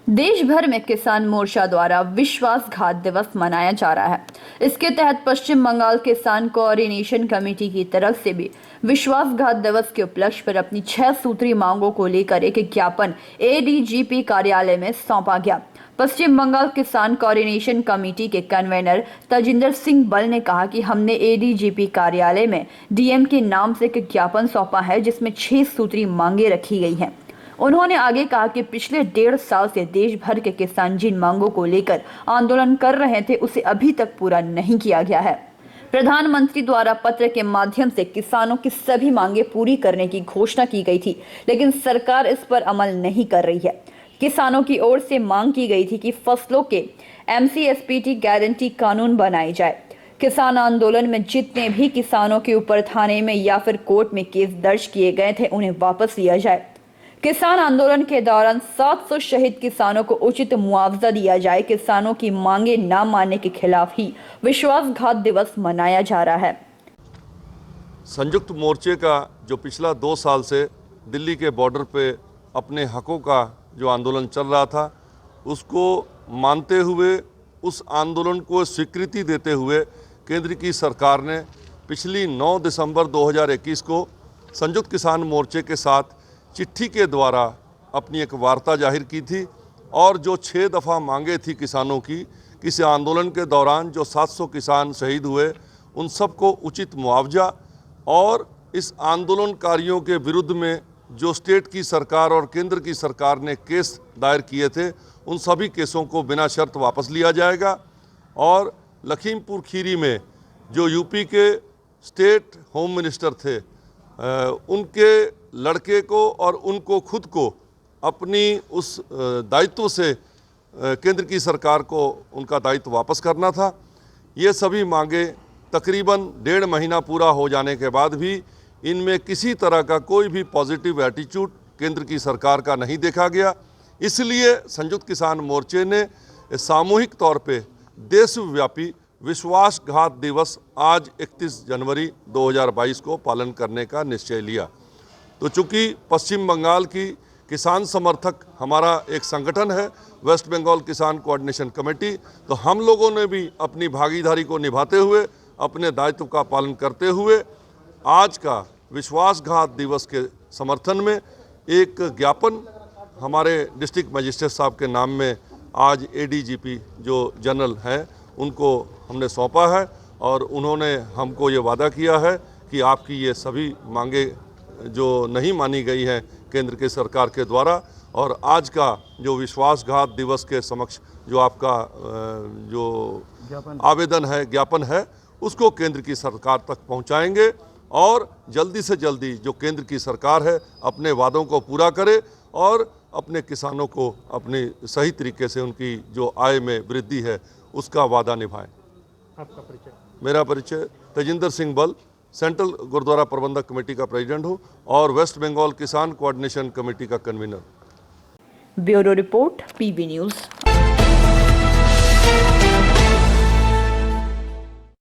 देश भर में किसान मोर्चा द्वारा विश्वासघात दिवस मनाया जा रहा है। इसके तहत पश्चिम बंगाल किसान कोऑर्डिनेशन कमेटी की तरफ से भी विश्वासघात दिवस के उपलक्ष्य पर अपनी 6 सूत्री मांगों को लेकर एक ज्ञापन एडीजीपी कार्यालय में सौंपा गया। पश्चिम बंगाल किसान कोऑर्डिनेशन कमेटी के कन्वीनर तजिंदर सिंह बल ने कहा कि हमने एडीजीपी कार्यालय में डीएम के नाम से एक ज्ञापन सौंपा है जिसमें 6 सूत्री मांगे रखी गई हैं। उन्होंने आगे कहा कि पिछले 1.5 साल से देश भर के किसान जिन मांगों को लेकर आंदोलन कर रहे थे उसे अभी तक पूरा नहीं किया गया है। प्रधानमंत्री द्वारा पत्र के माध्यम से किसानों की सभी मांगे पूरी करने की घोषणा की गई थी, लेकिन सरकार इस पर अमल नहीं कर रही है। किसानों की ओर से मांग की गई थी कि फसलों के एमसीएसपीटी गारंटी कानून बनाए जाए। किसान आंदोलन में जितने भी किसानों के ऊपर थाने में या फिर कोर्ट में केस दर्ज किए गए थे उन्हें वापस लिया जाए। किसान आंदोलन के दौरान 700 शहीद किसानों को उचित मुआवजा दिया जाए। किसानों की मांगे न मानने के खिलाफ ही विश्वासघात दिवस मनाया जा रहा है। संयुक्त मोर्चे का जो पिछला 2 साल से दिल्ली के बॉर्डर पे अपने हकों का जो आंदोलन चल रहा था उसको मानते हुए, उस आंदोलन को स्वीकृति देते हुए केंद्र की सरकार ने पिछली 9 दिसंबर 2021 को संयुक्त किसान मोर्चे के साथ चिट्ठी के द्वारा अपनी एक वार्ता जाहिर की थी और जो 6 दफ़ा मांगे थी किसानों की, किस आंदोलन के दौरान जो 700 किसान शहीद हुए उन सबको उचित मुआवजा और इस आंदोलनकारियों के विरुद्ध में जो स्टेट की सरकार और केंद्र की सरकार ने केस दायर किए थे उन सभी केसों को बिना शर्त वापस लिया जाएगा। और लखीमपुर खीरी में जो यूपी के स्टेट होम मिनिस्टर थे उनके लड़के को और उनको खुद को अपनी उस दायित्व से केंद्र की सरकार को उनका दायित्व वापस करना था। ये सभी मांगे तकरीबन 1.5 महीना पूरा हो जाने के बाद भी इनमें किसी तरह का कोई भी पॉजिटिव एटीट्यूड केंद्र की सरकार का नहीं देखा गया। इसलिए संयुक्त किसान मोर्चे ने सामूहिक तौर पे देशव्यापी विश्वासघात दिवस आज 31 जनवरी 2022 को पालन करने का निश्चय लिया। तो चूँकि पश्चिम बंगाल की किसान समर्थक हमारा एक संगठन है, वेस्ट बंगाल किसान कोऑर्डिनेशन कमेटी, तो हम लोगों ने भी अपनी भागीदारी को निभाते हुए, अपने दायित्व का पालन करते हुए आज का विश्वासघात दिवस के समर्थन में एक ज्ञापन हमारे डिस्ट्रिक्ट मजिस्ट्रेट साहब के नाम में आज एडीजीपी जो जनरल हैं उनको हमने सौंपा है और उन्होंने हमको ये वादा किया है कि आपकी ये सभी मांगे जो नहीं मानी गई हैं केंद्र के सरकार के द्वारा और आज का जो विश्वासघात दिवस के समक्ष जो आपका जो आवेदन है, ज्ञापन है, उसको केंद्र की सरकार तक पहुंचाएंगे और जल्दी से जल्दी जो केंद्र की सरकार है अपने वादों को पूरा करे और अपने किसानों को अपनी सही तरीके से उनकी जो आय में वृद्धि है उसका वादा निभाएं। आपका परिचय? मेरा परिचय तजिंदर सिंह बल, सेंट्रल गुरुद्वारा प्रबंधक कमेटी का प्रेसिडेंट हूँ और वेस्ट बंगाल किसान कोऑर्डिनेशन कमेटी का convener. Bureau report, PB news.